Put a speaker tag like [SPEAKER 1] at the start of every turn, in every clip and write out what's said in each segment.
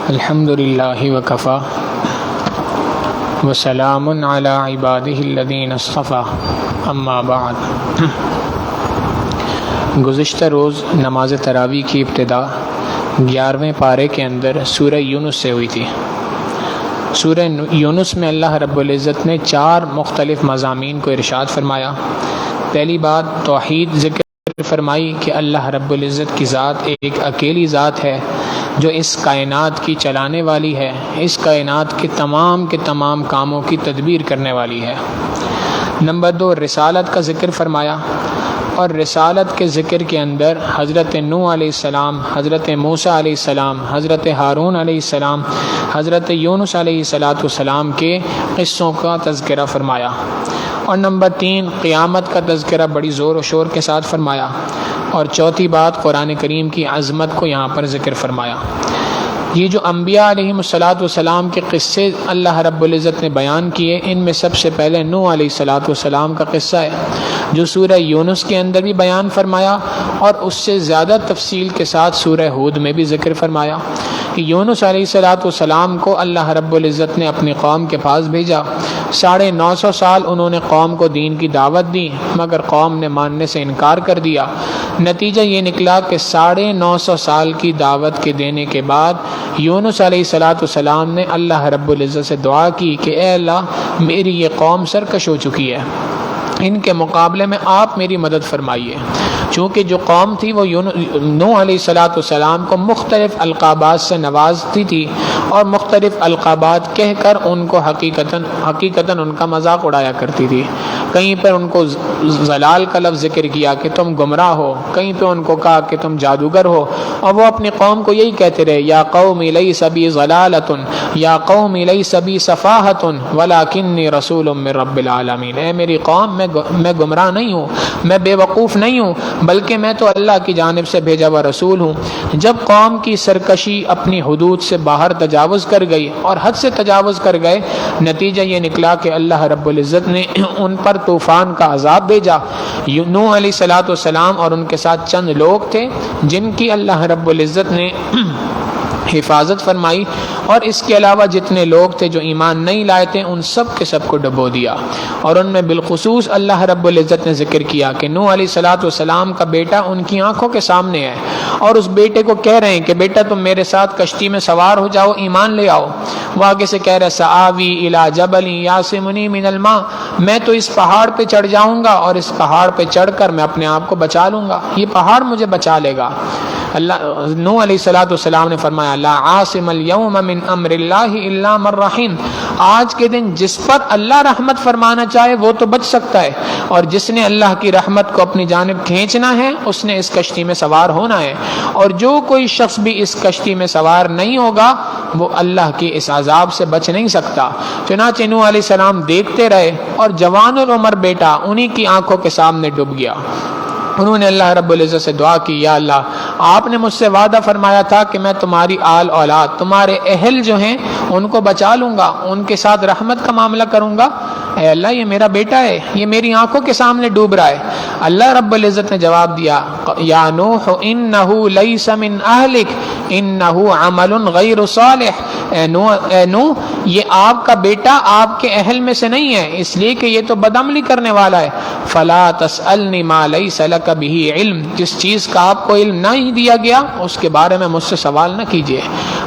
[SPEAKER 1] الحمد للہ وکفیٰ وسلام علی عبادہ الذین اصطفیٰ اما بعد۔ گزشتہ روز نماز تراویح کی ابتدا 11ویں پارے کے اندر سورہ یونس سے ہوئی تھی۔ سورہ یونس میں اللہ رب العزت نے 4 مختلف مضامین کو ارشاد فرمایا۔ پہلی بات توحید ذکر فرمائی کہ اللہ رب العزت کی ذات ایک اکیلی ذات ہے جو اس کائنات کی چلانے والی ہے، اس کائنات کے تمام کاموں کی تدبیر کرنے والی ہے۔ نمبر 2 رسالت کا ذکر فرمایا، اور رسالت کے ذکر کے اندر حضرت نوح علیہ السلام، حضرت موسیٰ علیہ السلام، حضرت ہارون علیہ السلام، حضرت یونس علیہ السلام کے قصوں کا تذکرہ فرمایا۔ اور نمبر 3 قیامت کا تذکرہ بڑی زور و شور کے ساتھ فرمایا۔ اور چوتھی بات قرآن کریم کی عظمت کو یہاں پر ذکر فرمایا۔ یہ جو انبیاء علیہم السلام کے قصے اللہ رب العزت نے بیان کیے، ان میں سب سے پہلے نوح علیہ السلام کا قصہ ہے جو سورہ یونس کے اندر بھی بیان فرمایا، اور اس سے زیادہ تفصیل کے ساتھ سورہ ہود میں بھی ذکر فرمایا کہ یونس علیہ السلام کو اللہ رب العزت نے اپنی قوم کے پاس بھیجا۔ 950 سال انہوں نے قوم کو دین کی دعوت دی، مگر قوم نے ماننے سے انکار کر دیا۔ نتیجہ یہ نکلا کہ 950 سال کی دعوت کے دینے کے بعد یونس علیہ السلام نے اللہ رب العزت سے دعا کی کہ اے اللہ، میری یہ قوم سرکش ہو چکی ہے، ان کے مقابلے میں آپ میری مدد فرمائیے۔ چونکہ جو قوم تھی وہ نوح علیہ السلام کو مختلف القابات سے نوازتی تھی، اور مختلف القابات کہہ کر ان کو حقیقتاً ان کا مذاق اڑایا کرتی تھی۔ کہیں پر ان کو ضلال کا لفظ ذکر کیا کہ تم گمراہ ہو، کہیں پہ ان کو کہا کہ تم جادوگر ہو، اور وہ اپنی قوم کو یہی کہتے رہے، یا قوم لیس بی ضلالۃ یا قوم لیس بی صفاہۃ ولکنی رسول من رب العالمین۔ اے میری قوم، میں گمراہ نہیں ہوں، میں بے وقوف نہیں ہوں، بلکہ میں تو اللہ کی جانب سے بھیجا ہوا رسول ہوں۔ جب قوم کی سرکشی اپنی حدود سے باہر تجاوز کر گئی اور حد سے تجاوز کر گئے، نتیجہ یہ نکلا کہ اللہ رب العزت نے ان پر طوفان کا عذاب بھیجا۔ نوح علیہ السلام اور ان کے ساتھ چند لوگ تھے جن کی اللہ رب العزت نے حفاظت فرمائی، اور اس کے علاوہ جتنے لوگ تھے جو ایمان نہیں لائے تھے ان سب کے سب کو ڈبو دیا۔ اور ان میں بالخصوص اللہ رب العزت نے ذکر کیا کہ نوح علیہ السلام کا بیٹا ان کی آنکھوں کے سامنے ہے، اور اس بیٹے کو کہہ رہے ہیں کہ بیٹا تم میرے ساتھ کشتی میں سوار ہو جاؤ، ایمان لے آؤ۔ وہ آگے سے کہہ رہے سآوی الی جبل یعصمنی من الماء، میں تو اس پہاڑ پہ چڑھ جاؤں گا اور اس پہاڑ پہ چڑھ کر میں اپنے آپ کو بچا لوں گا، یہ پہاڑ مجھے بچا لے گا۔ نوح علیہ السلام نے فرمایا لا عاصم اليوم من امر اللہ الا من رحم، آج کے دن جس پر اللہ رحمت فرمانا چاہے وہ تو بچ سکتا ہے، اور جس نے اللہ کی رحمت کو اپنی جانب کھینچنا ہے اس نے اس کشتی میں سوار ہونا ہے، اور جو کوئی شخص بھی اس کشتی میں سوار نہیں ہوگا وہ اللہ کی اس عذاب سے بچ نہیں سکتا۔ چنانچہ نوح علیہ السلام دیکھتے رہے، اور جوان العمر بیٹا انہی کی آنکھوں کے سامنے ڈوب گیا۔ انہوں نے اللہ رب العزت سے دعا کی، یا اللہ، آپ نے مجھ سے وعدہ فرمایا تھا کہ میں تمہاری آل اولاد، تمہارے اہل جو ہیں ان کو بچا لوں گا، ان کے ساتھ رحمت کا معاملہ کروں گا۔ اے اللہ، یہ میرا بیٹا ہے، یہ میری آنکھوں کے سامنے ڈوب رہا ہے۔ اللہ رب العزت نے جواب دیا، یا نوح انہ لیس من اہلک انہ عمل غیر صالح، اے نوح، یہ آپ کا بیٹا آپ کے اہل میں سے نہیں ہے، اس لیے کہ یہ تو بدعملی کرنے والا ہے۔ فلا تسألنی ما لیس لک بہ علم، جس چیز کا آپ کو علم نہیں دیا گیا اس کے بارے میں مجھ سے سوال نہ کیجیے۔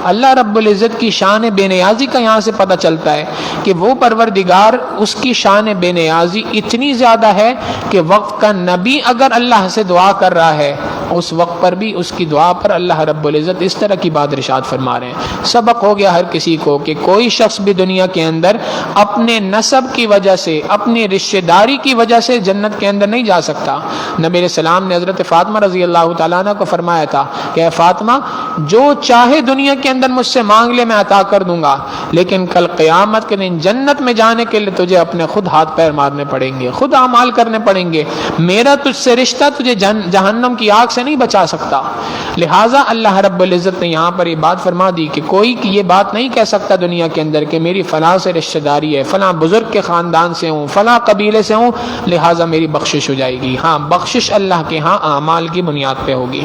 [SPEAKER 1] اللہ رب العزت کی شان بے نیازی کا یہاں سے پتہ چلتا ہے کہ وہ پروردگار، اس کی شان بے نیازی اتنی زیادہ ہے کہ وقت کا نبی اگر اللہ سے دعا کر رہا ہے اس وقت پر بھی اس کی دعا پر اللہ رب العزت اس طرح کی بات ارشاد فرما رہے ہیں۔ سبق ہو گیا ہر کسی کو کہ کوئی شخص بھی دنیا کے اندر اپنے نسب کی وجہ سے، اپنی رشتہ داری کی وجہ سے جنت کے اندر نہیں جا سکتا۔ نبی علیہ السلام نے حضرت فاطمہ رضی اللہ تعالیٰ عنہ کو فرمایا تھا کہ اے فاطمہ، جو چاہے دنیا کے اندر مجھ سے مانگ لے میں عطا کر دوں گا، لیکن کل قیامت کے دن جنت میں جانے کے لیے تجھے اپنے خود ہاتھ پیر مارنے پڑیں گے، خود اعمال کرنے پڑیں گے، میرا تجھ سے رشتہ تجھے جہنم کی آگ سے نہیں بچا سکتا۔ لہٰذا اللہ رب العزت نے یہاں پر یہ بات فرما دی کہ کوئی یہ بات نہیں کہہ سکتا دنیا کے اندر کہ میری فلاں سے رشتہ داری ہے، فلاں بزرگ کے خاندان سے ہوں، فلاں قبیلے سے ہوں، لہٰذا میری بخشش ہو جائے گی۔ ہاں، بخشش اللہ کے ہاں اعمال کی بنیاد پہ ہوگی۔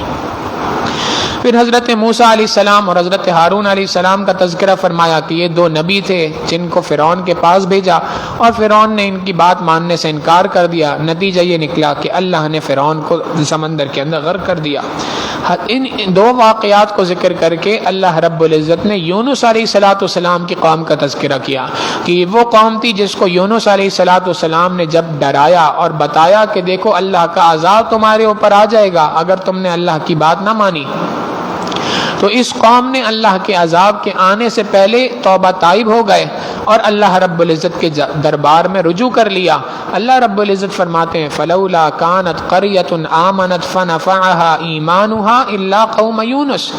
[SPEAKER 1] پھر حضرت موسیٰ علیہ السلام اور حضرت ہارون علیہ السلام کا تذکرہ فرمایا کہ یہ دو نبی تھے جن کو فرعون کے پاس بھیجا اور فرعون نے ان کی بات ماننے سے انکار کر دیا، نتیجہ یہ نکلا کہ اللہ نے فرعون کو سمندر کے اندر غرق کر دیا۔ ان دو واقعات کو ذکر کر کے اللہ رب العزت نے یونس علیہ السلام کی قوم کا تذکرہ کیا کہ وہ قوم تھی جس کو یونس علیہ السلام نے جب ڈرایا اور بتایا کہ دیکھو اللہ کا عذاب تمہارے اوپر آ جائے گا اگر تم نے اللہ کی بات نہ مانی، تو اس قوم نے اللہ کے عذاب کے آنے سے پہلے توبہ تائب ہو گئے اور اللہ رب العزت کے دربار میں رجوع کر لیا۔ اللہ رب العزت فرماتے ہیں فلولا كانت قرية آمنت فنفعها ایمانها الا قوم یونس،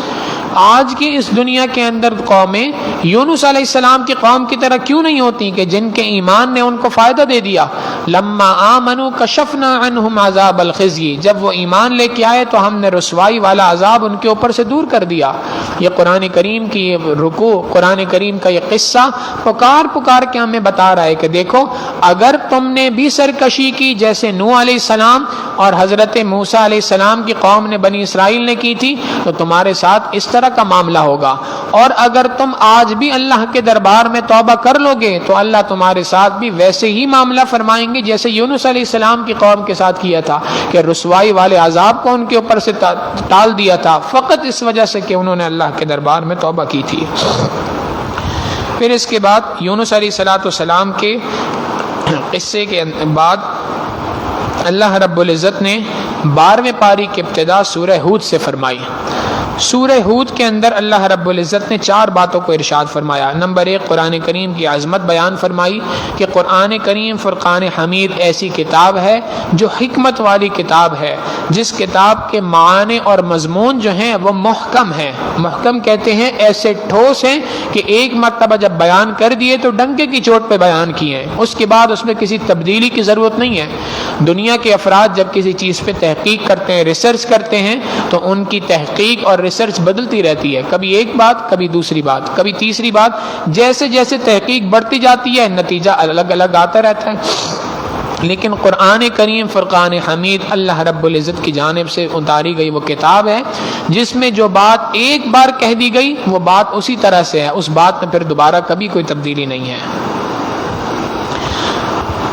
[SPEAKER 1] آج کی اس دنیا کے اندر قومیں یونس علیہ السلام کی قوم کی طرح کیوں نہیں ہوتی کہ جن کے ایمان نے ان کو فائدہ دے دیا؟ لما آمنوا کشفنا عنہم عذاب الخزي، جب وہ ایمان لے کے آئے تو ہم نے رسوائی والا عذاب ان کے اوپر سے دور کر دیا۔ یہ قرآن کریم کی رکوع، قرآن کریم کا یہ قصہ پکار کے ہمیں بتا رہا ہے کہ دیکھو اگر تم نے بھی سرکشی کی جیسے نوح علیہ السلام اور حضرت موسیٰ علیہ السلام کی قوم نے بنی اسرائیل نے کی تھی تو تمہارے ساتھ اس طرح کا معاملہ ہوگا، اور اگر تم آج بھی اللہ کے دربار میں توبہ کر لو گے تو اللہ تمہارے ساتھ بھی ویسے ہی معاملہ فرمائیں گے جیسے یونس علیہ السلام کی قوم کے ساتھ کیا تھا کہ رسوائی والے عذاب کو ان کے اوپر سے ٹال دیا تھا، فقط اس وجہ سے کہ انہوں نے اللہ کے دربار میں توبہ کی تھی۔ پھر اس کے بعد یونس علیہ السلام کے قصے کے بعد اللہ رب العزت نے 12ویں پاری کی ابتدا سورہ ہود سے فرمائی۔ سورہ ہود کے اندر اللہ رب العزت نے 4 باتوں کو ارشاد فرمایا۔ نمبر 1 قرآن کریم کی عظمت بیان فرمائی کہ قرآن کریم فرقان حمید ایسی کتاب ہے جو حکمت والی کتاب ہے، جس کتاب کے معنی اور مضمون جو ہیں وہ محکم ہیں۔ محکم کہتے ہیں ایسے ٹھوس ہیں کہ ایک مرتبہ جب بیان کر دیے تو ڈنکے کی چوٹ پہ بیان کیے ہیں، اس کے بعد اس میں کسی تبدیلی کی ضرورت نہیں ہے۔ دنیا کے افراد جب کسی چیز پہ تحقیق کرتے ہیں، ریسرچ کرتے ہیں، تو ان کی تحقیق اور ریسرچ بدلتی رہتی ہے، کبھی ایک بات، کبھی دوسری بات، کبھی تیسری بات، جیسے جیسے تحقیق بڑھتی جاتی ہے نتیجہ الگ الگ آتا رہتا ہے۔ لیکن قرآن کریم فرقان حمید اللہ رب العزت کی جانب سے اتاری گئی وہ کتاب ہے جس میں جو بات ایک بار کہہ دی گئی وہ بات اسی طرح سے ہے، اس بات میں پھر دوبارہ کبھی کوئی تبدیلی نہیں ہے۔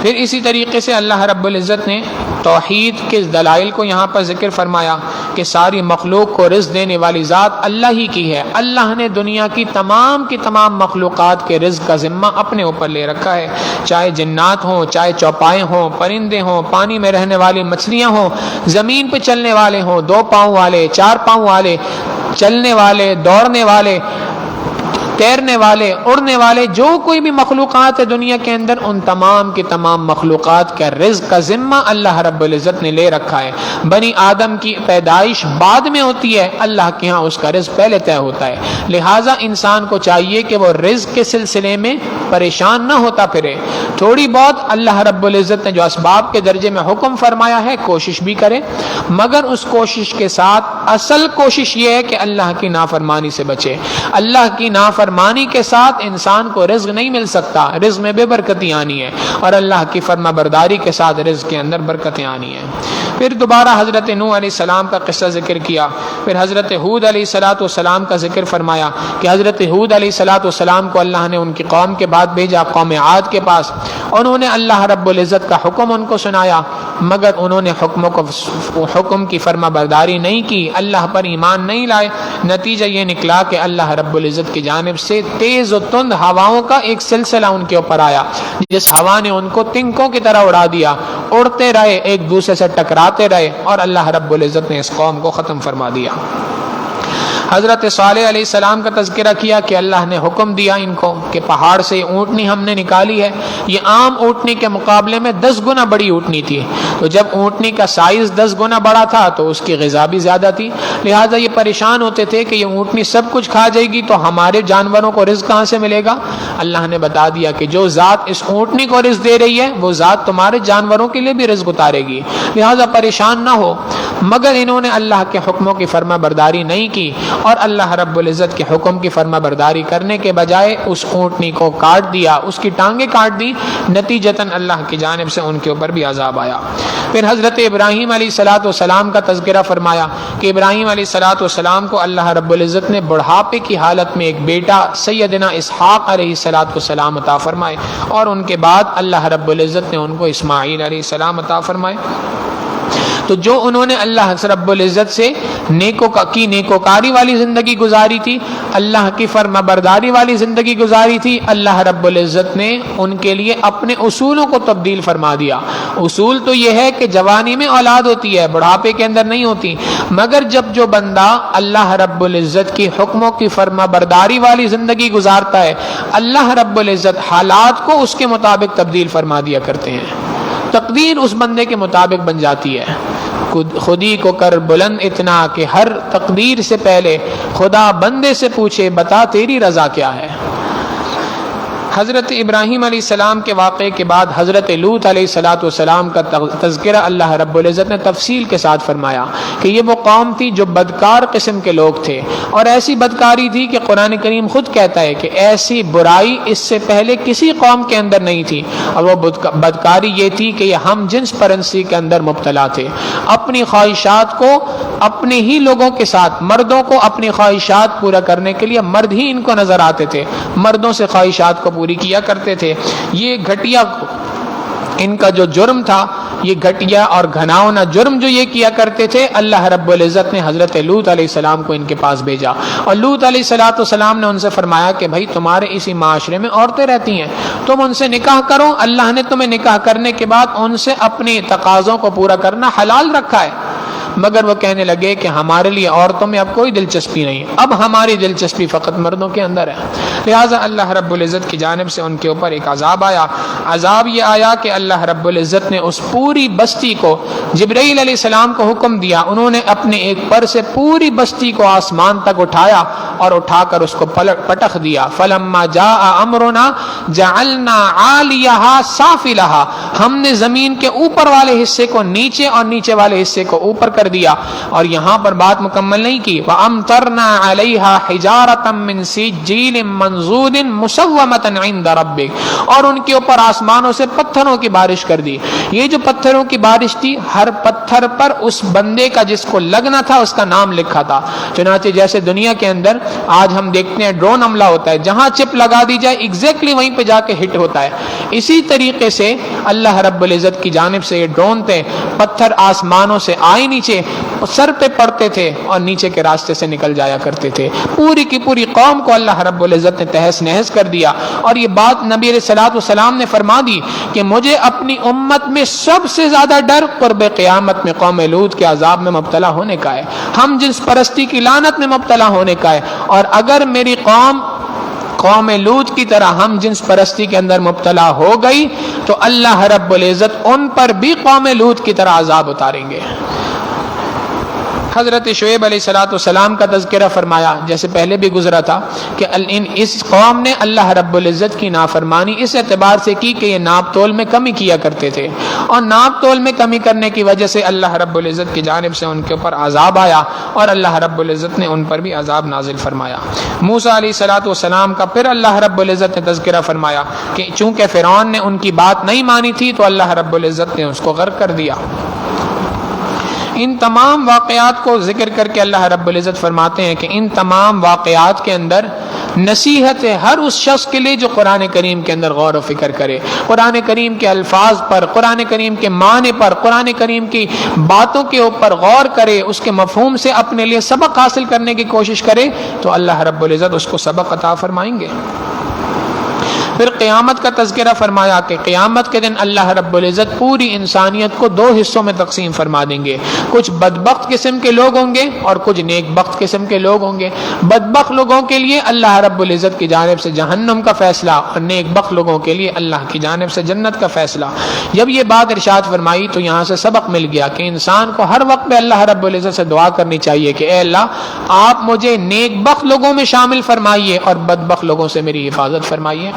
[SPEAKER 1] پھر اسی طریقے سے اللہ رب العزت نے توحید کے دلائل کو یہاں پر ذکر فرمایا کہ ساری مخلوق کو رزق دینے والی ذات اللہ ہی کی ہے۔ اللہ نے دنیا کی تمام مخلوقات کے رزق کا ذمہ اپنے اوپر لے رکھا ہے، چاہے جنات ہوں، چاہے چوپائے ہوں، پرندے ہوں، پانی میں رہنے والی مچھلیاں ہوں، زمین پہ چلنے والے ہوں، 2 پاؤں والے، 4 پاؤں والے، چلنے والے، دوڑنے والے، تیرنے والے، اڑنے والے، جو کوئی بھی مخلوقات ہے دنیا کے اندر، ان تمام کی تمام مخلوقات کا رزق کا ذمہ اللہ رب العزت نے لے رکھا ہے۔ بنی آدم کی پیدائش بعد میں ہوتی ہے، اللہ کے ہاں اس کا رزق پہلے طے ہوتا ہے، لہٰذا انسان کو چاہیے کہ وہ رزق کے سلسلے میں پریشان نہ ہوتا پھرے، تھوڑی بہت اللہ رب العزت نے جو اسباب کے درجے میں حکم فرمایا ہے کوشش بھی کرے، مگر اس کوشش کے ساتھ اصل کوشش یہ ہے کہ اللہ کی نافرمانی سے بچے۔ اللہ کی نافرمانی کے ساتھ انسان کو رزق نہیں مل سکتا، رزق میں بے برکتی آنی ہے، اور اللہ کی فرما برداری کے ساتھ رزق کے اندر برکتیں آنی ہیں۔ پھر دوبارہ حضرت نوح علیہ السلام کا قصہ ذکر کیا، پھر حضرت ہود علیہ السلام کا ذکر فرمایا کہ حضرت ہود علیہ السلام کو اللہ نے ان کی قوم کے بعد بھیجا، قوم عاد کے پاس، انہوں نے اللہ رب العزت کا حکم ان کو سنایا، مگر انہوں نے حکم کی فرما برداری نہیں کی، اللہ پر ایمان نہیں لائے، نتیجہ یہ نکلا کہ اللہ رب العزت کی جانب سے تیز و تند ہواؤں کا ایک سلسلہ ان کے اوپر آیا، جس ہوا نے ان کو تنکوں کی طرح اڑا دیا، اڑتے رہے، ایک دوسرے سے ٹکراتے رہے، اور اللہ رب العزت نے اس قوم کو ختم فرما دیا۔ حضرت صالح علیہ السلام کا تذکرہ کیا کہ اللہ نے حکم دیا ان کو کہ پہاڑ سے اونٹنی ہم نے نکالی ہے، یہ عام اونٹنی کے مقابلے میں 10 گنا بڑی اونٹنی تھی، تو جب اونٹنی کا سائز 10 گنا بڑا تھا تو اس کی غذا بھی زیادہ تھی، لہٰذا یہ پریشان ہوتے تھے کہ یہ اونٹنی سب کچھ کھا جائے گی تو ہمارے جانوروں کو رزق کہاں سے ملے گا؟ اللہ نے بتا دیا کہ جو ذات اس اونٹنی کو رزق دے رہی ہے وہ ذات تمہارے جانوروں کے لیے بھی رزق اتارے گی، لہٰذا پریشان نہ ہو۔ مگر انہوں نے اللہ کے حکموں کی فرما برداری نہیں کی اور اللہ رب العزت کے حکم کی فرما برداری کرنے کے بجائے اس اونٹنی کو کاٹ دیا، اس کی ٹانگیں کاٹ دی، نتیجتاً اللہ کی جانب سے ان کے اوپر بھی عذاب آیا۔ پھر حضرت ابراہیم علیہ الصلوۃ والسلام کا تذکرہ فرمایا کہ ابراہیم علیہ الصلوۃ والسلام کو اللہ رب العزت نے بڑھاپے کی حالت میں ایک بیٹا سیدنا اسحاق علیہ الصلوۃ والسلام عطا فرمائے، اور ان کے بعد اللہ رب العزت نے ان کو اسماعیل علیہ السلام عطا فرمائے۔ تو جو انہوں نے اللہ رب العزت سے نیکوکاری والی زندگی گزاری تھی، اللہ کی فرما برداری والی زندگی گزاری تھی، اللہ رب العزت نے ان کے لیے اپنے اصولوں کو تبدیل فرما دیا۔ اصول تو یہ ہے کہ جوانی میں اولاد ہوتی ہے، بڑھاپے کے اندر نہیں ہوتی، مگر جب جو بندہ اللہ رب العزت کی حکموں کی فرما برداری والی زندگی گزارتا ہے، اللہ رب العزت حالات کو اس کے مطابق تبدیل فرما دیا کرتے ہیں، تقدیر اس بندے کے مطابق بن جاتی ہے۔ خودی کو کر بلند اتنا کہ ہر تقدیر سے پہلے خدا بندے سے پوچھے بتا تیری رضا کیا ہے۔ حضرت ابراہیم علیہ السلام کے واقعے کے بعد حضرت لوط علیہ الصلوۃ والسلام کا تذکرہ اللہ رب العزت نے تفصیل کے ساتھ فرمایا کہ یہ وہ قوم تھی جو بدکار قسم کے لوگ تھے، اور ایسی بدکاری تھی کہ قرآن کریم خود کہتا ہے کہ ایسی برائی اس سے پہلے کسی قوم کے اندر نہیں تھی، اور وہ بدکاری یہ تھی کہ یہ ہم جنس پرستی کے اندر مبتلا تھے۔ اپنی خواہشات کو اپنے ہی لوگوں کے ساتھ، مردوں کو اپنی خواہشات پورا کرنے کے لیے مرد ہی ان کو نظر آتے تھے، مردوں سے خواہشات کو پوری کیا کرتے تھے۔ یہ گھٹیا ان کا جو جرم تھا، یہ گھٹیا اور گھناؤنا جرم جو یہ کیا کرتے تھے، اللہ رب العزت نے حضرت لوط علیہ السلام کو ان کے پاس بھیجا، اور لوط علیہ السلام نے ان سے فرمایا کہ بھائی تمہارے اسی معاشرے میں عورتیں رہتی ہیں، تم ان سے نکاح کرو، اللہ نے تمہیں نکاح کرنے کے بعد ان سے اپنے تقاضوں کو پورا کرنا حلال رکھا ہے۔ مگر وہ کہنے لگے کہ ہمارے لیے عورتوں میں اب کوئی دلچسپی نہیں، اب ہماری دلچسپی فقط مردوں کے اندر ہے۔ لہٰذا اللہ رب العزت کی جانب سے ان کے اوپر ایک عذاب آیا۔ عذاب یہ آیا کہ اللہ رب العزت نے اس پوری بستی کو، جبرائیل علیہ السلام کو حکم دیا، انہوں نے اپنے ایک پر سے پوری بستی کو آسمان تک اٹھایا اور اٹھا کر اس کو پٹخ دیا۔ فلما جاء امرنا جعلنا عالیہا سافلہا، ہم نے زمین کے اوپر والے حصے کو نیچے اور نیچے والے حصے کو اوپر کر دیا، اور یہاں پر بات مکمل نہیں کی۔ وَأَمْطَرْنَا عَلَيْهَا حِجَارَةً مِّن سِجِّيلٍ مَّنضُودٍ مُّسَوَّمَةً عِندَ رَبِّكَ، اور ان کے اوپر آسمانوں سے پتھروں کی بارش کر دی۔ یہ جو پتھروں کی بارش تھی، ہر پتھر پر اس بندے کا جس کو لگنا تھا اس کا نام لکھا تھا۔ چنانچہ جیسے دنیا کے اندر آج ہم دیکھتے ہیں ڈرون حملہ ہوتا ہے، جہاں چپ لگا دی جائے ایگزیکٹلی وہیں پہ جا کے ہٹ ہوتا ہے، اسی طریقے سے اللہ رب العزت کی جانب سے یہ ڈرون تھے، پتھر آسمانوں سے آئے نیچے، سر پہ پڑتے تھے اور نیچے کے راستے سے نکل جایا کرتے تھے۔ پوری کی پوری قوم کو اللہ رب العزت نے تہس نہس کر دیا، اور یہ بات نبی علیہ الصلوۃ والسلام نے فرما دی کہ مجھے اپنی امت میں سب سے زیادہ ڈر قرب قیامت میں قوم لوط کے عذاب میں مبتلا ہونے کا ہے، ہم جنس پرستی کی لعنت میں مبتلا ہونے کا ہے، اور اگر میری قوم لوط کی طرح ہم جنس پرستی کے اندر مبتلا ہو گئی تو اللہ رب العزت ان پر بھی قوم لوط کی طرح عذاب اتاریں گے۔ حضرت شعیب علیہ السلام کا تذکرہ فرمایا، جیسے پہلے بھی گزرا تھا کہ اس قوم نے اللہ رب العزت کی نافرمانی اس اعتبار سے کی کہ یہ ناپ تول میں کمی کیا کرتے تھے، اور ناپ تول میں کمی کرنے کی وجہ سے اللہ رب العزت کی جانب سے ان کے اوپر عذاب آیا، اور اللہ رب العزت نے ان پر بھی عذاب نازل فرمایا۔ موسیٰ علیہ السلام کا پھر اللہ رب العزت نے تذکرہ فرمایا کہ چونکہ فرعون نے ان کی بات نہیں مانی تھی تو اللہ رب العزت نے اس کو غرق کر دیا۔ ان تمام واقعات کو ذکر کر کے اللہ رب العزت فرماتے ہیں کہ ان تمام واقعات کے اندر نصیحت ہے ہر اس شخص کے لیے جو قرآن کریم کے اندر غور و فکر کرے، قرآن کریم کے الفاظ پر، قرآن کریم کے معنی پر، قرآن کریم کی باتوں کے اوپر غور کرے، اس کے مفہوم سے اپنے لیے سبق حاصل کرنے کی کوشش کرے تو اللہ رب العزت اس کو سبق عطا فرمائیں گے۔ پھر قیامت کا تذکرہ فرمایا کہ قیامت کے دن اللہ رب العزت پوری انسانیت کو دو حصوں میں تقسیم فرما دیں گے، کچھ بدبخت قسم کے لوگ ہوں گے اور کچھ نیک بخت قسم کے لوگ ہوں گے۔ بدبخت لوگوں کے لیے اللہ رب العزت کی جانب سے جہنم کا فیصلہ، اور نیک بخت لوگوں کے لیے اللہ کی جانب سے جنت کا فیصلہ۔ جب یہ بات ارشاد فرمائی تو یہاں سے سبق مل گیا کہ انسان کو ہر وقت میں اللہ رب العزت سے دعا کرنی چاہیے کہ اے اللہ آپ مجھے نیک بخت لوگوں میں شامل فرمائیے اور بدبخت لوگوں سے میری حفاظت فرمائیے۔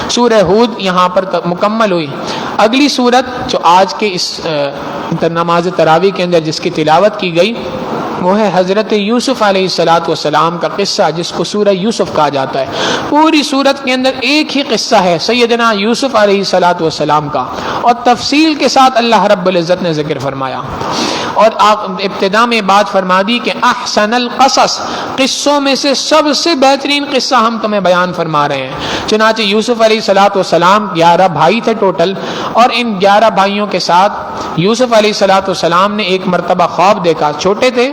[SPEAKER 1] سورہ ہود یہاں پر مکمل ہوئی۔ اگلی صورت جو آج کے اس نماز تراویح کے اندر جس کی تلاوت کی گئی وہ ہے حضرت یوسف علیہ السلام کا قصہ، جس کو سورہ یوسف کہا جاتا ہے۔ پوری سورت کے اندر ایک ہی قصہ ہے سیدنا یوسف علیہ السلام کا، اور تفصیل کے ساتھ اللہ رب العزت نے ذکر فرمایا، اور ابتدا میں بات فرما دی کہ احسن القصص، قصوں میں سے سب سے بہترین قصہ ہم تمہیں بیان فرما رہے ہیں۔ چنانچہ یوسف علیہ السلام 11 بھائی تھے ٹوٹل، اور ان 11 بھائیوں کے ساتھ یوسف علیہ السلام نے ایک مرتبہ خواب دیکھا، چھوٹے تھے،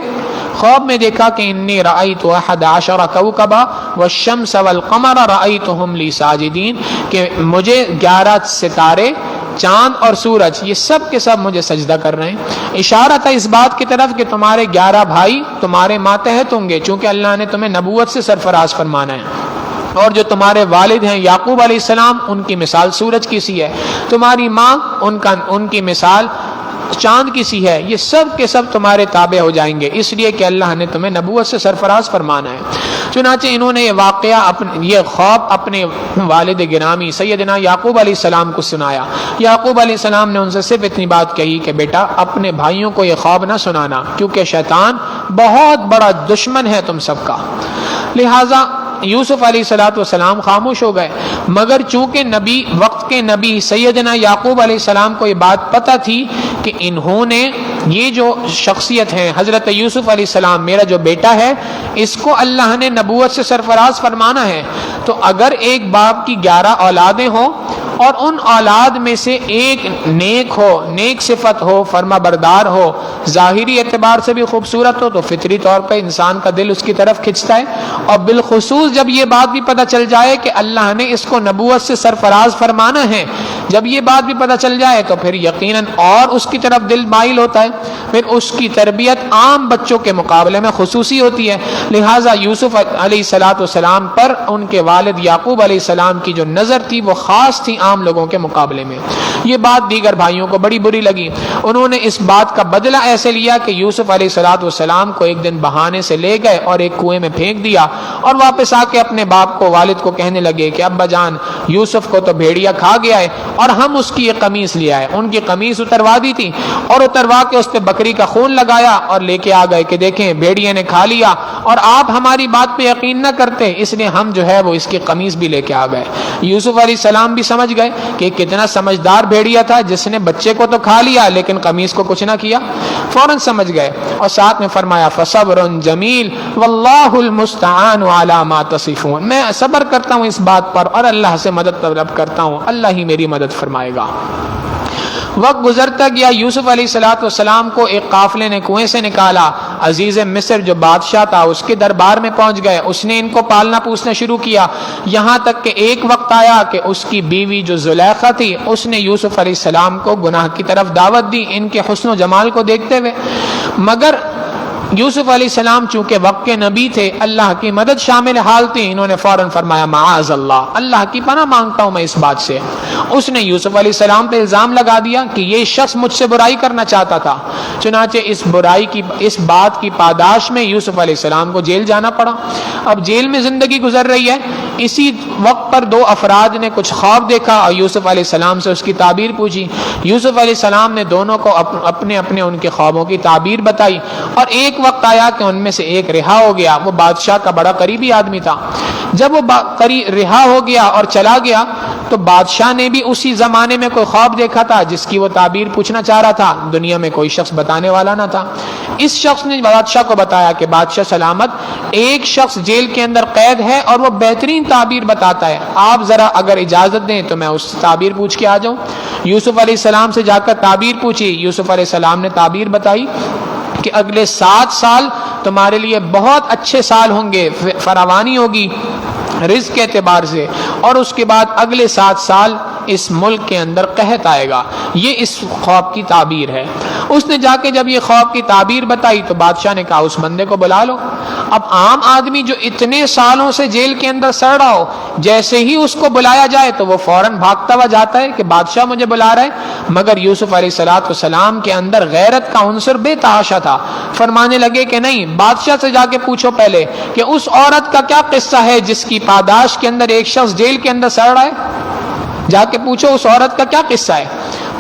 [SPEAKER 1] خواب میں دیکھا کہ انی رأیت 11 کوكبا والشمس والقمر رأیتهم لی ساجدین، کہ مجھے 11 ستارے، چاند اور سورج، یہ سب کے سب مجھے سجدہ کر رہے ہیں۔ اشارہ تھا اس بات کی طرف کہ تمہارے 11 بھائی تمہارے ماتحت ہوں گے، چونکہ اللہ نے تمہیں نبوت سے سرفراز فرمانا ہے، اور جو تمہارے والد ہیں یعقوب علیہ السلام، ان کی مثال سورج کی سی ہے، تمہاری ماں ان کی مثال چاند کی سی ہے، یہ سب کے سب تمہارے تابع ہو جائیں گے، اس لیے کہ اللہ نے تمہیں نبوت سے سرفراز فرمانا ہے۔ چنانچہ انہوں نے یہ واقعہ یہ خواب اپنے والد گرامی سیدنا یعقوب علیہ السلام کو سنایا۔ یعقوب علیہ السلام نے ان سے صرف اتنی بات کہی کہ بیٹا اپنے بھائیوں کو یہ خواب نہ سنانا، کیونکہ شیطان بہت بڑا دشمن ہے تم سب کا۔ لہٰذا یوسف علیہ السلام خاموش ہو گئے، مگر چونکہ وقت کے نبی سیدنا یعقوب علیہ السلام کو یہ بات پتہ تھی کہ انہوں نے یہ جو شخصیت ہے حضرت یوسف علیہ السلام، میرا جو بیٹا ہے، اس کو اللہ نے نبوت سے سرفراز فرمانا ہے، تو اگر ایک باپ کی 11 اولادیں ہوں اور ان اولاد میں سے ایک نیک ہو، نیک صفت ہو، فرما بردار ہو، ظاہری اعتبار سے بھی خوبصورت ہو، تو فطری طور پہ انسان کا دل اس کی طرف کھنچتا ہے، اور بالخصوص جب یہ بات بھی پتہ چل جائے کہ اللہ نے اس کو نبوت سے سرفراز فرمانا ہے، جب یہ بات بھی پتہ چل جائے تو پھر یقیناً اور اس کی طرف دل مائل ہوتا ہے، پھر اس کی تربیت عام بچوں کے مقابلے میں خصوصی ہوتی ہے۔ لہٰذا یوسف علیہ السلام پر ان کے والد یعقوب علیہ السلام کی جو نظر تھی وہ خاص تھی عام لوگوں کے مقابلے میں۔ یہ بات دیگر بھائیوں کو بڑی بری لگی، انہوں نے اس بات کا بدلہ ایسے لیا کہ یوسف علیہ السلام کو ایک دن بہانے سے لے گئے اور ایک کنویں میں پھینک دیا، اور واپس آ کے اپنے باپ کو، والد کو کہنے لگے کہ ابا جان یوسف کو تو بھیڑیا کھا گیا ہے، اور ہم اس کی یہ قمیص لے آئے۔ ان کی قمیص اتروا دی تھی، اور اتروا کے اس پہ بکری کا خون لگایا اور لے کے آ گئے کہ دیکھیں بھیڑیے نے کھا لیا، اور آپ ہماری بات پہ یقین نہ کرتے، اس لیے ہم جو ہے وہ اس کی قمیص بھی لے کے آ گئے۔ یوسف علیہ السلام بھی سمجھ گئے کہ کتنا سمجھدار بھیڑیا تھا، جس نے بچے کو تو کھا لیا لیکن قمیص کو کچھ نہ کیا، فوراً سمجھ گئے، اور ساتھ میں فرمایا فصبر جمیل واللہ المستعان علی ما تصفون، میں صبر کرتا ہوں اس بات پر اور اللہ سے مدد طلب کرتا ہوں، اللہ ہی میری مدد فرمائے گا۔ وقت گزرتا گیا، یوسف علیہ السلام کو ایک قافلے نے کنویں سے نکالا، عزیز مصر جو بادشاہ تھا اس کے دربار میں پہنچ گئے، اس نے ان کو پالنا پوسنا شروع کیا، یہاں تک کہ ایک وقت آیا کہ اس کی بیوی جو زلیخا تھی اس نے یوسف علیہ السلام کو گناہ کی طرف دعوت دی ان کے حسن و جمال کو دیکھتے ہوئے، مگر یوسف علیہ السلام چونکہ وقت کے نبی تھے، اللہ کی مدد شامل حال تھی، انہوں نے فوراً فرمایا معاذ اللہ، اللہ کی پناہ مانگتا ہوں میں اس بات سے۔ اس نے یوسف علیہ السلام پہ الزام لگا دیا کہ یہ شخص مجھ سے برائی کرنا چاہتا تھا، چنانچہ اس بات کی پاداش میں یوسف علیہ السلام کو جیل جانا پڑا۔ اب جیل میں زندگی گزر رہی ہے، اسی وقت پر 2 افراد نے کچھ خواب دیکھا اور یوسف علیہ السلام سے اس کی تعبیر پوچھی۔ یوسف علیہ السلام نے دونوں کو اپنے ان کے خوابوں کی تعبیر بتائی، اور ایک وقت آیا کہ ان میں سے ایک رہا ہو گیا، وہ بادشاہ کا بڑا قریبی آدمی تھا۔ جب وہ رہا ہو گیا اور چلا گیا تو بادشاہ نے بھی اسی زمانے میں کوئی خواب دیکھا تھا جس کی وہ تعبیر پوچھنا چاہ رہا تھا، دنیا میں کوئی شخص بتانے والا نہ تھا۔ اس شخص نے بادشاہ کو بتایا کہ بادشاہ سلامت، ایک شخص جیل کے اندر قید ہے اور وہ بہترین تعبیر بتاتا ہے، آپ ذرا اگر اجازت دیں تو میں اس تعبیر پوچھ کے آ جاؤں۔ یوسف علیہ السلام سے جا کر تعبیر پوچھی، یوسف علیہ السلام نے تعبیر بتائی کہ اگلے 7 سال تمہارے لیے بہت اچھے سال ہوں گے، فراوانی ہوگی رزق کے اعتبار سے، اور اس کے بعد اگلے 7 سال اس ملک کے اندر قحط آئے گا۔ یہ اس خواب کی تعبیر ہے۔ اس نے جا کے جب یہ خواب کی تعبیر بتائی تو بادشاہ نے کہا اس بندے کو بلا لو۔ اب عام آدمی جو اتنے سالوں سے جیل کے اندر سڑ رہا ہو، جیسے ہی اس کو بلایا جائے تو وہ فوراً بھاگتا ہوا جاتا ہے کہ بادشاہ مجھے بلا رہا ہے، مگر یوسف علیہ السلام کے اندر غیرت کا عنصر بے تحاشا تھا۔ فرمانے لگے کہ نہیں، بادشاہ سے جا کے پوچھو پہلے کہ اس عورت کا کیا قصہ ہے جس کی پاداش کے اندر ایک شخص جیل کے اندر سڑ رہا ہے، جا کے پوچھو اس عورت کا کیا قصہ ہے۔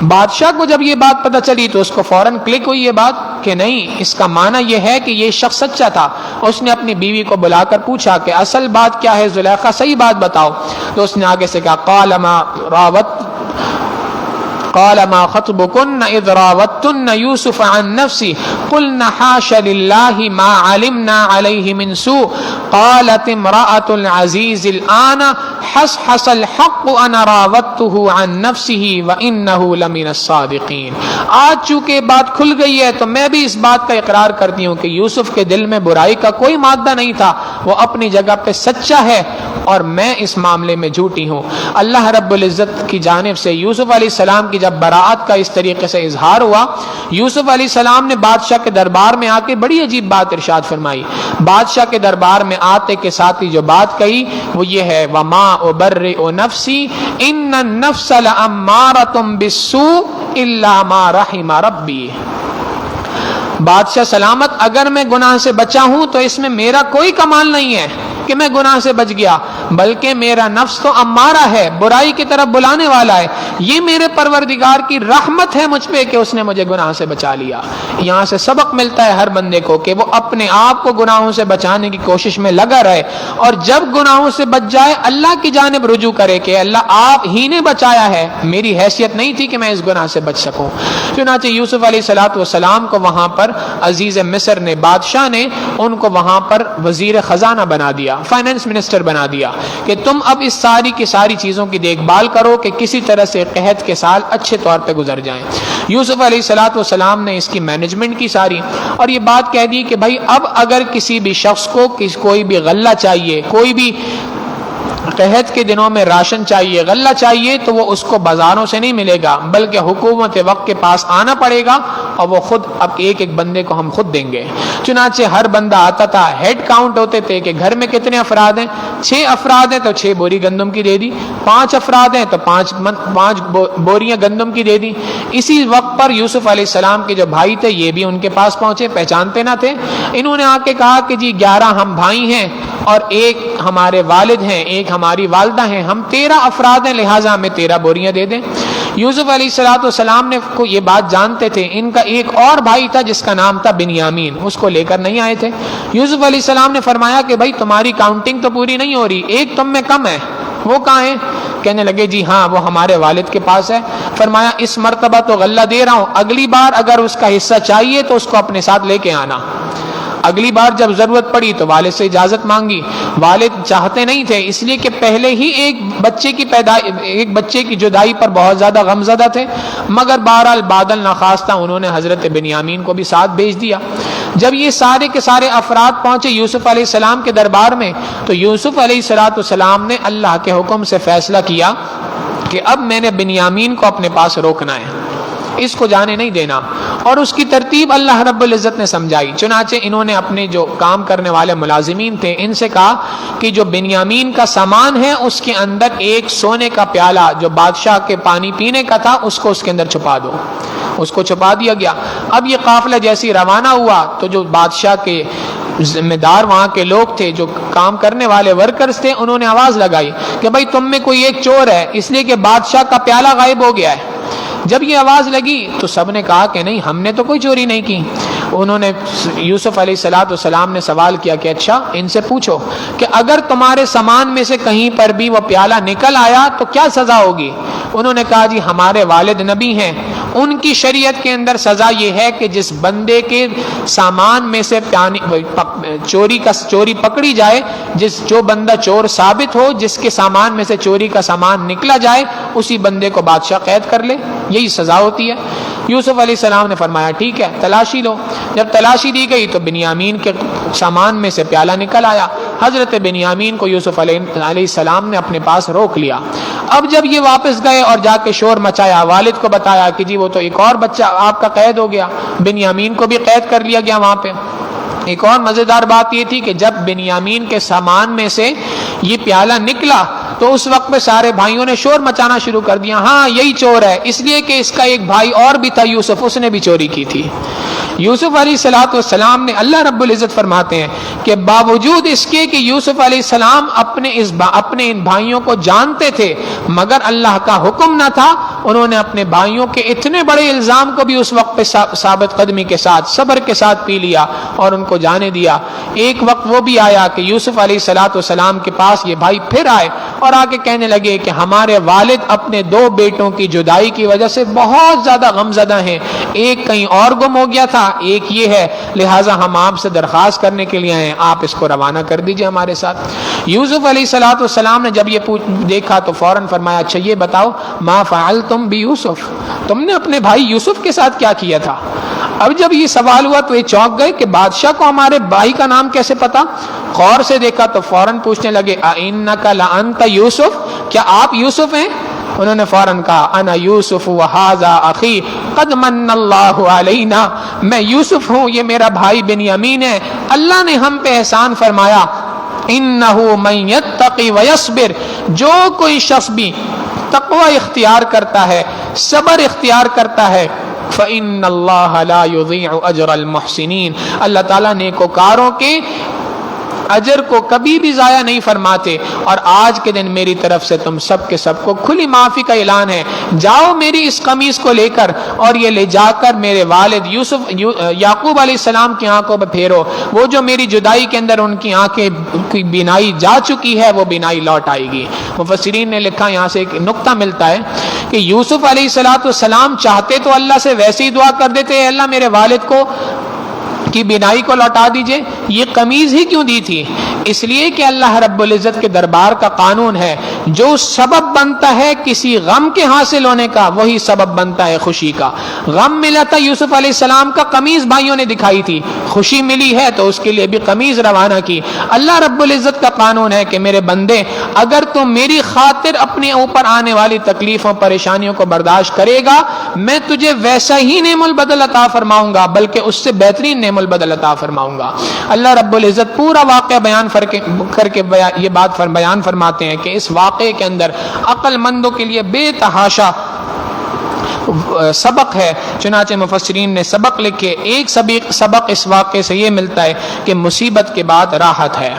[SPEAKER 1] بادشاہ کو جب یہ بات پتہ چلی تو اس کو فوراً کلک ہوئی یہ بات کہ نہیں، اس کا معنی یہ ہے کہ یہ شخص سچا تھا۔ اس نے اپنی بیوی کو بلا کر پوچھا کہ اصل بات کیا ہے زلیخا، صحیح بات بتاؤ۔ تو اس نے آگے سے کہا قال ما خطبكن اذ راوتن يوسف عن نفسه قلنا حاش لله ما علمنا عليه من سوء قالت امرأة العزيز الآن حصحص الحق انا راودته عن نفسه وانه لمن الصادقين۔ آج چونکہ بات کھل گئی ہے تو میں بھی اس بات کا اقرار کرتی ہوں کہ یوسف کے دل میں برائی کا کوئی مادہ نہیں تھا، وہ اپنی جگہ پہ سچا ہے اور میں اس معاملے میں جھوٹی ہوں۔ اللہ رب العزت کی جانب سے یوسف علیہ السلام کی جب براءت کا اس طریقے سے اظہار ہوا، یوسف علیہ السلام نے بادشاہ کے دربار میں آ کے بڑی عجیب بات ارشاد فرمائی۔ بادشاہ کے دربار میں آتے کے ساتھ ہی جو بات کہی وہ یہ ہے وما ابرئ نفسی ان النفس لامارۃ بالسوء الا ما رحم ربی۔ بادشاہ سلامت، اگر میں گناہ سے بچا ہوں تو اس میں میرا کوئی کمال نہیں ہے کہ میں گناہ سے بچ گیا، بلکہ میرا نفس تو امارہ ہے، برائی کی طرف بلانے والا ہے۔ یہ میرے پروردگار کی رحمت ہے مجھ پہ کہ اس نے مجھے گناہ سے بچا لیا۔ یہاں سے سبق ملتا ہے ہر بندے کو کہ وہ اپنے آپ کو گناہوں سے بچانے کی کوشش میں لگا رہے، اور جب گناہوں سے بچ جائے اللہ کی جانب رجوع کرے کہ اللہ آپ ہی نے بچایا ہے، میری حیثیت نہیں تھی کہ میں اس گناہ سے بچ سکوں۔ چنانچہ یوسف علیہ السلام کو وہاں پر عزیز مصر نے، بادشاہ نے ان کو وہاں پر وزیر خزانہ بنا دیا، فائنانس منسٹر بنا دیا کہ تم اب اس ساری کی ساری چیزوں کی دیکھ بھال کرو کہ کسی طرح سے قحط کے سال اچھے طور پہ گزر جائیں۔ یوسف علیہ السلام نے اس کی مینجمنٹ کی ساری، اور یہ بات کہہ دی کہ بھائی اب اگر کسی بھی شخص کو کوئی بھی غلہ چاہیے، کوئی بھی قحط کے دنوں میں راشن چاہیے، غلہ چاہیے، تو وہ اس کو بازاروں سے نہیں ملے گا بلکہ حکومت وقت کے پاس آنا پڑے گا، اور وہ خود اب ایک ایک بندے کو ہم خود دیں گے۔ چنانچہ ہر بندہ آتا تھا، ہیڈ کاؤنٹ ہوتے تھے کہ گھر میں کتنے افراد ہیں، 6 افراد ہیں تو 6 بوری گندم کی دے دی، 5 افراد ہیں تو 5 بوریاں گندم کی دے دی۔ اسی وقت پر یوسف علیہ السلام کے جو بھائی تھے یہ بھی ان کے پاس پہنچے، پہچانتے نہ تھے۔ انہوں نے آ کے کہا کہ جی 11 ہم بھائی ہیں اور ایک ہمارے والد ہیں، ایک ہماری والدہ ہیں، ہم 13 افراد ہیں، لہٰذا ہمیں 13 بوریاں دے دیں۔ یوسف علیہ السلام نے کو یہ بات جانتے تھے، ان کا ایک اور بھائی تھا جس کا نام تھا بنیامین، اس کو لے کر نہیں آئے تھے۔ یوسف علیہ السلام نے فرمایا کہ بھائی تمہاری کاؤنٹنگ تو پوری نہیں ہو رہی، ایک تم میں کم ہے، وہ کہاں ہے؟ کہنے لگے جی ہاں وہ ہمارے والد کے پاس ہے۔ فرمایا اس مرتبہ تو غلہ دے رہا ہوں، اگلی بار اگر اس کا حصہ چاہیے تو اس کو اپنے ساتھ لے کے آنا۔ اگلی بار جب ضرورت پڑی تو والد سے اجازت مانگی، والد چاہتے نہیں تھے اس لیے کہ پہلے ہی ایک بچے کی جدائی پر بہت زیادہ غمزدہ تھے، مگر بہرحال بادل نخواستہ انہوں نے حضرت بنیامین کو بھی ساتھ بھیج دیا۔ جب یہ سارے کے سارے افراد پہنچے یوسف علیہ السلام کے دربار میں تو یوسف علیہ السلام نے اللہ کے حکم سے فیصلہ کیا کہ اب میں نے بنیامین کو اپنے پاس روکنا ہے، اس کو جانے نہیں دینا، اور اس کی ترتیب اللہ رب العزت نے سمجھائی۔ چنانچہ انہوں نے اپنے جو کام کرنے والے ملازمین تھے ان سے کہا کہ جو بنیامین کا سامان ہے اس کے اندر ایک سونے کا پیالہ جو بادشاہ کے پانی پینے کا تھا اس کو اس کے اندر چھپا دو۔ اس کو چھپا دیا گیا۔ اب یہ قافلہ جیسی روانہ ہوا تو جو بادشاہ کے ذمہ دار وہاں کے لوگ تھے، جو کام کرنے والے ورکرز تھے، انہوں نے آواز لگائی کہ بھائی تم میں کوئی ایک چور ہے، اس لیے کہ بادشاہ کا پیالہ غائب ہو گیا ہے۔ جب یہ آواز لگی تو سب نے کہا کہ نہیں ہم نے تو کوئی چوری نہیں کی۔ انہوں نے یوسف علیہ السلام نے سوال کیا کہ اچھا ان سے پوچھو کہ اگر تمہارے سامان میں سے کہیں پر بھی وہ پیالہ نکل آیا تو کیا سزا ہوگی؟ انہوں نے کہا جی ہمارے والد نبی ہیں، ان کی شریعت کے اندر سزا یہ ہے کہ جس بندے کے سامان میں سے چوری پکڑی جائے، جو بندہ چور ثابت ہو، جس کے سامان میں سے چوری کا سامان نکلا جائے، اسی بندے کو بادشاہ قید کر لے، یہی سزا ہوتی ہے۔ یوسف علیہ السلام نے فرمایا ٹھیک ہے تلاشی لو۔ جب تلاشی دی گئی تو بنیامین کے سامان میں سے پیالہ نکل آیا۔ حضرت بنیامین کو یوسف علیہ السلام نے اپنے پاس روک لیا۔ اب جب یہ واپس گئے اور جا کے شور مچایا، والد کو بتایا کہ جی وہ تو ایک اور بچہ آپ کا قید ہو گیا، بنیامین کو بھی قید کر لیا گیا وہاں پہ۔ ایک اور مزیدار بات یہ تھی کہ جب بنیامین کے سامان میں سے یہ پیالہ نکلا تو اس وقت میں سارے بھائیوں نے شور مچانا شروع کر دیا، ہاں یہی چور ہے، اس لیے کہ اس کا ایک بھائی اور بھی تھا یوسف، اس نے بھی چوری کی تھی۔ یوسف علیہ السلام نے اللہ رب العزت فرماتے ہیں کہ باوجود اس کے کہ یوسف علیہ السلام اپنے ان بھائیوں کو جانتے تھے مگر اللہ کا حکم نہ تھا، انہوں نے اپنے بھائیوں کے اتنے بڑے الزام کو بھی اس وقت پہ ثابت قدمی کے ساتھ صبر کے ساتھ پی لیا اور ان کو جانے دیا۔ ایک وقت وہ بھی آیا کہ یوسف علیہ السلام کے پاس یہ بھائی پھر آئے اور آ کے کہنے لگے کہ ہمارے والد اپنے 2 بیٹوں کی جدائی کی وجہ سے بہت زیادہ غمزدہ ہیں، ایک کہیں اور گم ہو گیا تھا، ایک یہ ہے، لہٰذا ہم آپ سے درخواست کرنے کے لیے آئے، آپ اس کو روانہ کر دیجئے ہمارے ساتھ۔ یوسف علیہ السلام نے جب یہ دیکھا تو فوراً فرمایا اچھا یہ بتاؤ ما فعلتم بیوسف، تم نے اپنے بھائی یوسف کے ساتھ کیا کیا تھا؟ اب جب یہ سوال ہوا تو یہ چونک گئے کہ بادشاہ کو ہمارے بھائی کا نام کیسے پتا؟ غور سے دیکھا تو فوراً پوچھنے لگے اِنَّكَ لَأَنْتَ یوسف، کیا آپ یوسف ہیں؟ انہوں نے فوراً کہا انا یوسف وہذا اخی قد من اللہ علینا، میں یوسف ہوں، یہ میرا بھائی بنیامین ہے، اللہ نے ہم پہ احسان فرمایا۔ انہ من یتقی ویصبر، جو کوئی شخص بھی تقوی اختیار کرتا ہے، صبر اختیار کرتا ہے، فإن اللہ لا یضیع اجر المحسنین، اللہ تعالیٰ نیکوکاروں کے اجر کو کبھی بھی ضائع نہیں فرماتے۔ اور آج کے دن میری طرف سے تم سب کے سب کو کھلی معافی کا اعلان ہے، جاؤ میری اس قمیص کو لے کر اور یہ لے جا کر میرے والد یعقوب علیہ السلام کی آنکھوں پہ پھیرو، وہ جو میری جدائی کے اندر ان کی آنکھیں کی بینائی جا چکی ہے وہ بینائی لوٹ آئے گی۔ مفسرین نے لکھا یہاں سے ایک نقطہ ملتا ہے کہ یوسف علیہ السلام چاہتے تو اللہ سے ویسے ہی دعا کر دیتے، اے اللہ میرے والد کو کی بینائی کو لوٹا دیجئے، یہ قمیض ہی کیوں دی تھی؟ اس لیے کہ اللہ رب العزت کے دربار کا قانون ہے جو سبب بنتا ہے کسی غم کے حاصل ہونے کا وہی سبب بنتا ہے خوشی کا۔ غم ملا تھا یوسف علیہ السلام کا، قمیض بھائیوں نے دکھائی تھی، خوشی ملی ہے تو اس کے لیے بھی قمیض روانہ کی۔ اللہ رب العزت کا قانون ہے کہ میرے بندے اگر تم میری خاطر اپنے اوپر آنے والی تکلیفوں پریشانیوں کو برداشت کرے گا میں تجھے ویسا ہی نعم البدل عطا فرماؤں گا بلکہ اس سے بہترین نعم البدل عطا فرماؤں گا۔ اللہ رب العزت پورا واقعہ بیان کر کے یہ بات بیان فرماتے ہیں کہ اس واقعے کے اندر عقل مندوں کے لیے بے تحاشا سبق ہے۔ چنانچہ مفسرین نے سبق لکھے، ایک سبق اس واقعے سے یہ ملتا ہے کہ مصیبت کے بعد راحت ہے۔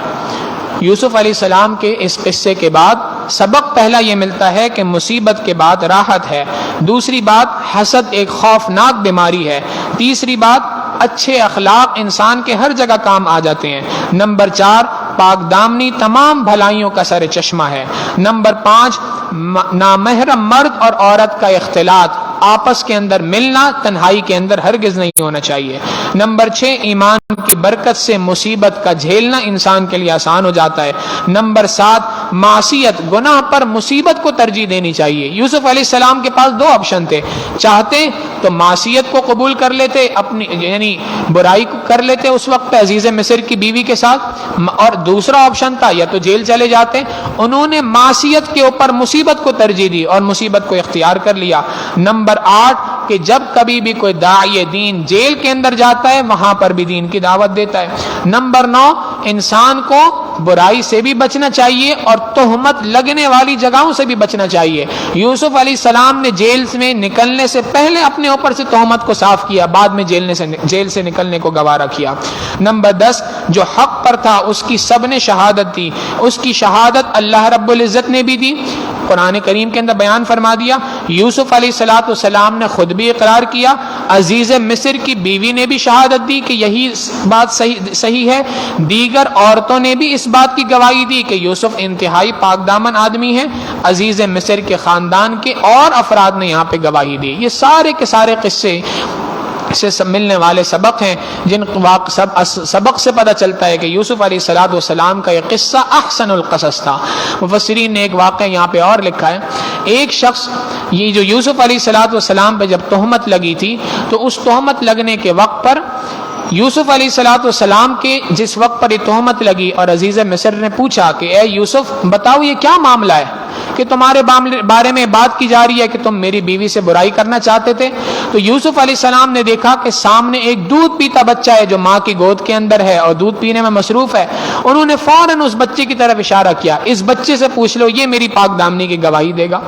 [SPEAKER 1] یوسف علیہ السلام کے اس قصے کے بعد سبق پہلا یہ ملتا ہے کہ مصیبت کے بعد راحت ہے۔ دوسری بات حسد ایک خوفناک بیماری ہے۔ تیسری بات اچھے اخلاق انسان کے ہر جگہ کام آ جاتے ہیں۔ نمبر 4 پاک دامنی تمام بھلائیوں کا سر چشمہ ہے۔ نمبر 5 نامحرم مرد اور عورت کا اختلاط، آپس کے اندر ملنا تنہائی کے اندر ہرگز نہیں ہونا چاہیے۔ نمبر 6 ایمان کی برکت سے مصیبت کا جھیلنا انسان کے لیے آسان ہو جاتا ہے۔ نمبر 7 معصیت گناہ پر مصیبت کو ترجیح دینی چاہیے۔ یوسف علیہ السلام کے پاس 2 آپشن تھے، چاہتے تو معصیت کو قبول کر لیتے، اپنی یعنی برائی کو کر لیتے اس وقت پہ عزیز مصر کی بیوی کے ساتھ، اور دوسرا آپشن تھا یا تو جیل چلے جاتے۔ انہوں نے معصیت کے اوپر مصیبت کو ترجیح دی اور مصیبت کو اختیار کر لیا۔ نمبر 8 کہ جب کبھی بھی کوئی داعی دین جیل کے اندر جاتا ہے وہاں پر بھی دین کی دعوت دیتا ہے۔ نمبر 9 انسان کو برائی سے بھی بچنا چاہیے اور تہمت لگنے والی جگہوں سے بھی بچنا چاہیے۔ یوسف علیہ السلام نے جیل میں نکلنے سے پہلے اپنے اوپر سے تہمت کو صاف کیا، بعد میں جیل سے نکلنے کو گوارا کیا۔ نمبر 10 جو حق پر تھا اس کی سب نے شہادت دی، اس کی شہادت اللہ رب العزت نے بھی دی، قرآن کریم کے اندر بیان فرما دیا۔ یوسف علیہ السلام نے خود بھی اقرار کیا، عزیز مصر کی بیوی نے بھی شہادت دی کہ یہی بات صحیح ہے، دیگر عورتوں نے بھی اس بات کی گواہی دی کہ یوسف انتہائی پاک دامن آدمی ہے، عزیز مصر کے خاندان کے اور افراد نے یہاں پہ گواہی دی۔ یہ سارے کے سارے قصے سے ملنے والے سبق ہیں جن سبق سے پتہ چلتا ہے کہ یوسف علیہ السلام کا یہ قصہ احسن القصص تھا۔ مفسرین نے ایک واقعہ یہاں پہ اور لکھا ہے، ایک شخص یہ جو یوسف علیہ السلام پہ جب تہمت لگی تھی تو اس تہمت لگنے کے وقت پر یوسف علیہ السلام کے جس وقت پر یہ تہمت لگی اور عزیز مصر نے پوچھا کہ اے یوسف بتاؤ یہ کیا معاملہ ہے کہ تمہارے بارے میں بات کی جا رہی ہے کہ تم میری بیوی سے برائی کرنا چاہتے تھے؟ تو یوسف علیہ السلام نے دیکھا کہ سامنے ایک دودھ پیتا بچہ ہے جو ماں کی گود کے اندر ہے اور دودھ پینے میں مصروف ہے۔ انہوں نے فوراً اس بچے کی طرف اشارہ کیا، اس بچے سے پوچھ لو یہ میری پاک دامنی کی گواہی دے گا۔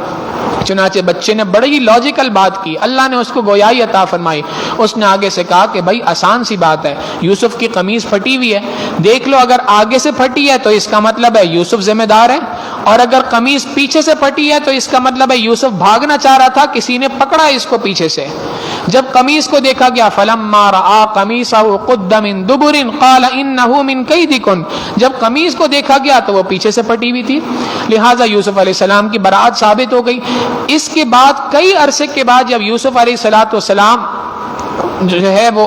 [SPEAKER 1] چنانچہ بچے نے بڑی لاجیکل بات کی، اللہ نے اس کو گویائی عطا فرمائی. اس نے آگے سے کہا کہ بھائی آسان سی بات ہے، یوسف کی قمیض پھٹی ہوئی ہے، دیکھ لو اگر آگے سے پھٹی ہے تو اس کا مطلب ہے یوسف ذمہ دار ہے، اور اگر قمیض پیچھے سے پھٹی ہے تو اس کا مطلب ہے یوسف بھاگنا چاہ رہا تھا، کسی نے پکڑا اس کو پیچھے سے. جب قمیض کو دیکھا گیا فلما رأى قمیصه قد من دبر قال انه من کیدکن، جب قمیض کو دیکھا گیا تو وہ پیچھے سے پھٹی ہوئی تھی، لہٰذا یوسف علیہ السلام کی برات ثابت ہو گئی. اس کے بعد کئی عرصے کے بعد جب یوسف علیہ السلام جو ہے وہ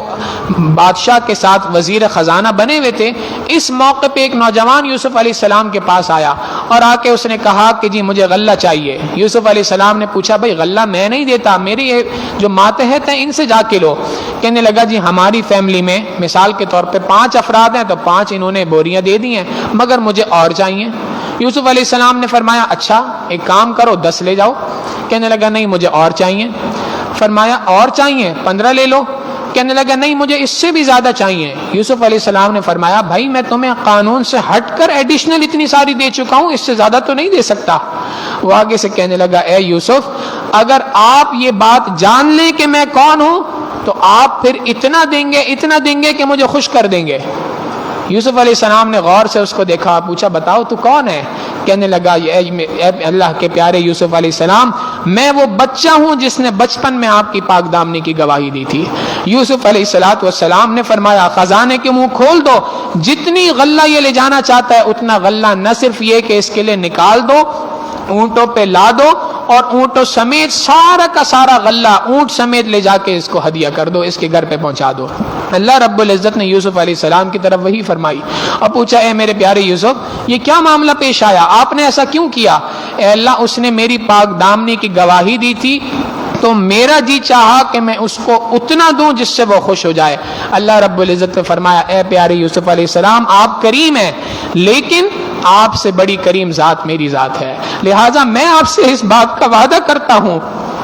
[SPEAKER 1] بادشاہ کے ساتھ وزیر خزانہ بنے ہوئے تھے، اس موقع پہ ایک نوجوان یوسف علیہ السلام کے پاس آیا اور آ کے اس نے کہا کہ جی مجھے غلہ چاہیے. یوسف علیہ السلام نے پوچھا بھائی غلہ میں نہیں دیتا، میرے یہ جو ماتحت ہیں ان سے جا کے لو. کہنے لگا جی ہماری فیملی میں مثال کے طور پہ 5 افراد ہیں تو 5 انہوں نے بوریاں دے دی ہیں، مگر مجھے اور چاہیے. یوسف علیہ السلام نے فرمایا اچھا ایک کام کرو 10 لے جاؤ. کہنے لگا نہیں مجھے اور چاہیے. فرمایا اور چاہیے 15 لے لو. کہنے لگا نہیں مجھے اس سے بھی زیادہ چاہیے. یوسف علیہ السلام نے فرمایا بھائی میں تمہیں قانون سے ہٹ کر ایڈیشنل اتنی ساری دے چکا ہوں، اس سے زیادہ تو نہیں دے سکتا. وہ آگے سے کہنے لگا اے یوسف اگر آپ یہ بات جان لیں کہ میں کون ہوں تو آپ پھر اتنا دیں گے کہ مجھے خوش کر دیں گے. یوسف علیہ السلام نے غور سے اس کو دیکھا، پوچھا بتاؤ تو کون ہے؟ کہنے لگا اے اللہ کے پیارے یوسف علیہ السلام میں وہ بچہ ہوں جس نے بچپن میں آپ کی پاک دامنی کی گواہی دی تھی. یوسف علیہ السلام نے فرمایا خزانے کے منہ کھول دو، جتنی غلہ یہ لے جانا چاہتا ہے اتنا غلہ، نہ صرف یہ کہ اس کے لیے نکال دو، اونٹوں پہ لا دو اور اونٹوں سمیت سارا کا سارا غلہ اونٹ سمیت لے جا کے اس کو ہدیہ کر دو، اس کے گھر پہ پہنچا دو. اللہ رب العزت نے یوسف علیہ السلام کی طرف وہی فرمائی اور پوچھا اے میرے پیارے یوسف یہ کیا معاملہ پیش آیا، آپ نے ایسا کیوں کیا؟ اے اللہ اس نے میری پاک دامنی کی گواہی دی تھی تو میرا جی چاہا کہ میں اس کو اتنا دوں جس سے وہ خوش ہو جائے. اللہ رب العزت نے فرمایا اے پیارے یوسف علیہ السلام آپ کریم ہیں، لیکن آپ سے بڑی کریم ذات میری ذات ہے، لہٰذا میں آپ سے اس بات کا وعدہ کرتا ہوں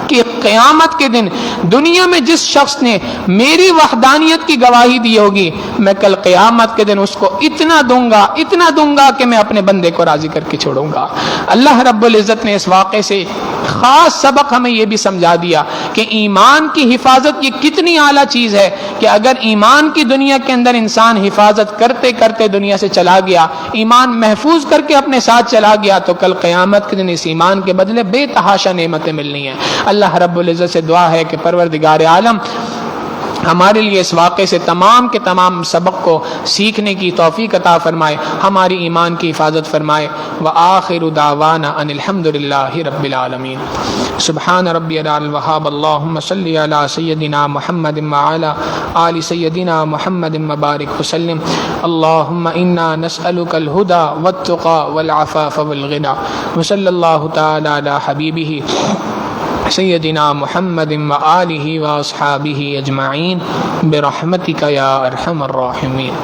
[SPEAKER 1] کہ قیامت کے دن دنیا میں جس شخص نے میری وحدانیت کی گواہی دی ہوگی میں کل قیامت کے دن اس کو اتنا دوں گا کہ میں اپنے بندے کو راضی کر کے چھوڑوں گا. اللہ رب العزت نے اس واقعے سے خاص سبق ہمیں یہ بھی سمجھا دیا کہ ایمان کی حفاظت یہ کتنی اعلیٰ چیز ہے کہ اگر ایمان کی دنیا کے اندر انسان حفاظت کرتے کرتے دنیا سے چلا گیا، ایمان محفوظ کر کے اپنے ساتھ چلا گیا تو کل قیامت کے دن اس ایمان کے بدلے بے تحاشا نعمتیں ملنی ہیں. اللہ رب العزت سے دعا ہے کہ پروردگار عالم ہمارے لیے اس واقعے سے تمام کے تمام سبق کو سیکھنے کی توفیق عطا فرمائے، ہماری ایمان کی حفاظت فرمائے. وآخر دعوانا ان الحمدللہ رب العالمین. سبحان ربی الوہاب اللہم صلی علی سیدنا محمد وعلی آل سیدنا محمد مبارک وسلم. اللہم انا نسألک الہدى والتقى والعفاف والغنى وصلی اللہ تعالی علی حبیبہ سیدنا محمد وآلہ واصحابہ اجمعین برحمتک یا ارحم الراحمین.